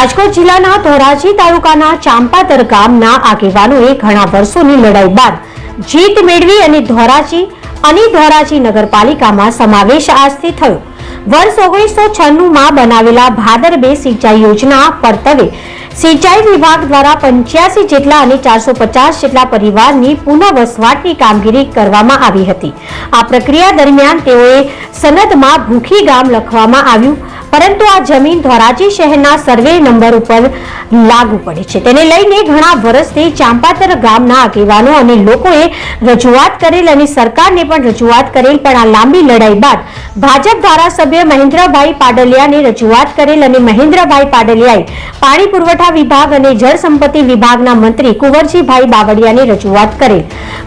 રાજકોટ જિલ્લાના ધોરાજી તાલુકાના ચાંપાતર ગામના આગેવાનોએ ઘણા વર્ષોની લડાઈ બાદ જીત મેળવી અને ધોરાજી નગરપાલિકામાં સમાવેશ આજથી થયો। વર્ષ 1996માં બનાવેલા ભાદર 2 સિંચાઈ યોજના પરતવે સિંચાઈ વિભાગ દ્વારા 85 જેટલા અને 450 જેટલા પરિવારની પુનઃવસવાટની કામગીરી કરવામાં આવી હતી। આ પ્રક્રિયા દરમિયાન તેઓએ સનદમાં ભૂખી ગામ લખવામાં આવ્યું, પરંતુ આ જમીન ધોરાજી શહેરના સર્વે નંબર ઉપર લાગુ પડે છે। તેને લઈને ઘણા વર્ષથી ચાંપાતર ગામના આગેવાનો અને લોકોએ રજૂઆત કરેલ અને સરકારને પણ રજૂઆત કરેલ, પણ આ લાંબી લડાઈ બાદ ભાજપ ધારાસભ્ય મહેન્દ્રભાઈ પાડલિયાને રજૂઆત કરેલ અને મહેન્દ્રભાઈ પાડલિયાએ પાણી પુરવઠા વિભાગ અને જળ સંપત્તિ વિભાગના મંત્રી કુંવરજીભાઈ બાવળિયાને રજૂઆત કરેલ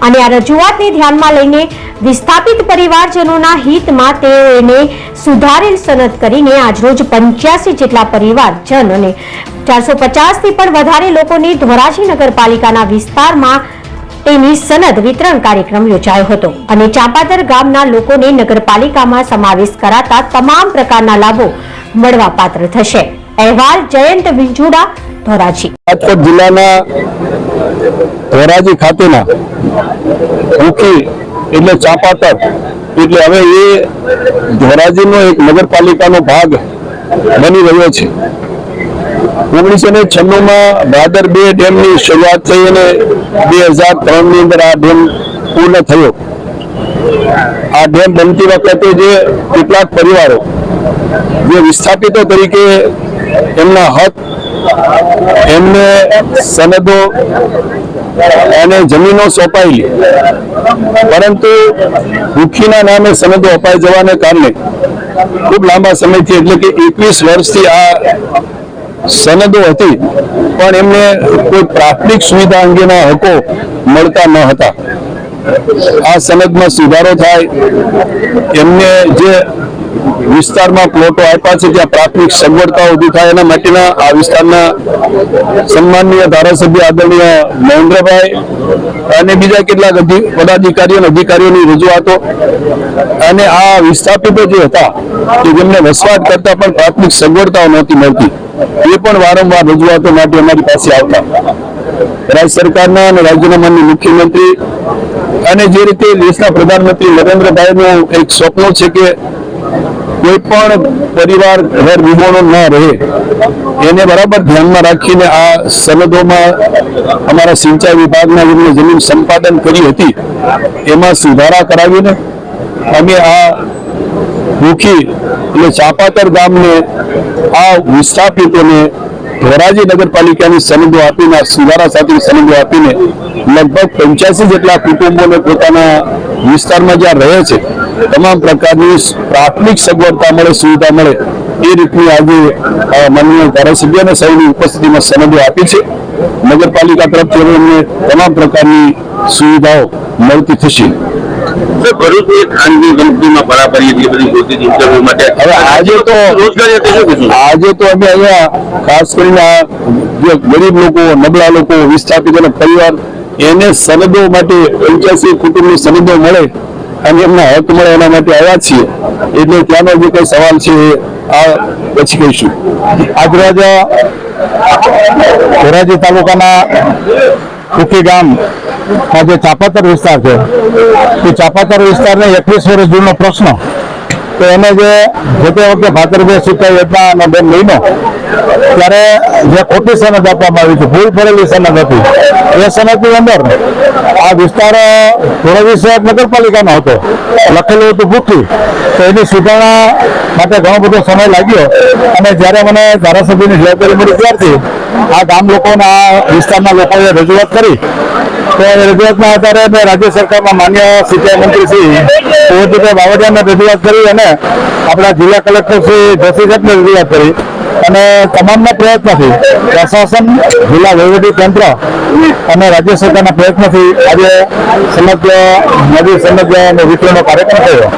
અને આ રજૂઆતને ધ્યાનમાં લઈને વિસ્થાપિત પરિવારજનોના હિતમાં તેઓને સુધારેલ સનદ કરીને આજરોજ 85 જેટલા પરિવારજન અને 450 થી પણ વધારે લોકોની ધોરાજી નગરપાલિકાના વિસ્તારમાં તેની સનદ વિતરણ કાર્યક્રમ યોજાયો હતો અને ચાંપાતર ગામના લોકોને નગરપાલિકામાં સમાવેશ કરાતા તમામ પ્રકારના લાભો મળવા પાત્ર થશે। અહેવાલ જયંત વિંજુડા, ધોરાજી। રાજકોટ જિલ્લાના ધોરાજી ખાતેના મુખી એટલે ચાંપાતર એટલે હવે એ ધોરાજીનો એક નગરપાલિકાનો ભાગ બની રહ્યો છે। 1996માં ભાદર 2 ડેમની શરૂઆત થઈ અને 2003ની અંદર આ ડેમ પૂર્ણ થયો। આ ડેમ બનતી વખતે જે કેટલાક પરિવારો જે વિસ્થાપિતો તરીકે એમના હક, એમને સનદો અને જમીનો સોંપાયેલી, પરંતુ ભૂખીના નામે સનદો અપાઈ જવાને કારણે ખૂબ લાંબા સમયથી એટલે કે 21 વર્ષથી આ સનદો હતી, પણ એમને કોઈ પ્રાથમિક સુવિધા અંગેના હકો મળતા ન હતા। આ સનદમાં સુધારો થાય, એમને જે વિસ્તારમાં પ્લોટો આપ્યા છે ત્યાં પ્રાથમિક સગવડતાઓ ઊભી થાય એના માટેના આ વિસ્તારના સન્માનનીય ધારાસભ્ય આદરણીય મહેન્દ્રભાઈ અને બીજા કેટલાક પદાધિકારીઓ અને અધિકારીઓની રજૂઆતો અને આ વિસ્થાપિતો જે હતા કે જેમને વસવાટ કરતા પણ પ્રાથમિક સગવડતાઓ નહોતી મળતી, એ પણ વારંવાર રજૂઆતો માટે અમારી પાસે આવતા। રાજ્ય સરકારના અને રાજ્યના માનનીય મુખ્યમંત્રી અને જે રીતે દેશના પ્રધાનમંત્રી નરેન્દ્રભાઈનું એક સ્વપ્ન છે કે કોઈ પણ પરિવાર ઘર વિહોણો ન રહે, એને બરાબર ધ્યાનમાં રાખીને આ સનદોમાં અમારા સિંચાઈ વિભાગના જેમને જમીન સંપાદન કરી હતી એમાં સુધારા કરાવીને અમે આ ભૂખી એટલે ચાંપાતર ગામને આ વિસ્થાપિતોને ધોરાજી નગરપાલિકાની સનદો આપીને સુધારા સાથે સનદો આપીને લગભગ 85 જેટલા કુટુંબોને પોતાના વિસ્તારમાં જ્યાં રહે છે તમામ પ્રકારની પ્રાથમિક સગવડતા મળે, સુવિધા મળે એ રીતની આજે માનનીય ધારાસભ્યને સૌની ઉપસ્થિતિમાં સનદો આપી છે। નગરપાલિકા તરફથી અમને તમામ પ્રકારની સુવિધાઓ મળતી થશે। આજે તો અમે અહીંયા ખાસ કરીને જે ગરીબ લોકો, નબળા લોકો, વિસ્થાપિતોના પરિવાર એને સનદો માટે 85 કુટુંબની સનદો મળે અને એમના હક મળે એના માટે આવ્યા છીએ, એટલે ત્યાંનો જે કઈ સવાલ છે આ પછી કહીશું। આજરોજ ધોરાજી તાલુકાના કુકી ગામ જે ચાંપાતર વિસ્તાર છે એ ચાંપાતર વિસ્તારને 21 વર્ષ જૂનો પ્રશ્ન, તો એને જે તે વખતે ભાદર 2 સિંચાઈ યોજનાનો ડેમ બન્યો ત્યારે જે ખોટી સનદ આપવામાં આવી હતી, ભૂલ ભરેલી સનદ હતી, એ સનદની અંદર આ વિસ્તાર ધોરાજી શહેર નગરપાલિકાનો હતો, લખેલું હતું ભૂખી, તો એની સુધારણા માટે ઘણો બધો સમય લાગ્યો અને જ્યારે મને ધારાસભ્યની જવાબદારી મળી ત્યારથી આ ગામ લોકોના વિસ્તારના લોકોએ રજૂઆત કરી, તો એ રજૂઆતના આધારે મેં રાજ્ય સરકારમાં માન્ય સિંચાઈ મંત્રી શ્રી કુંવરજીભાઈ બાવળિયાને રજૂઆત કરી અને આપણા જિલ્લા કલેક્ટર શ્રી જસીસાહેબને રજૂઆત કરી અને તમામના પ્રયત્નથી પ્રશાસન, જિલ્લા વહીવટી તંત્ર અને રાજ્ય સરકારના પ્રયત્નથી આજે સમગ્ર નદી સમગ્ર વિતરણનો કાર્યક્રમ થયો।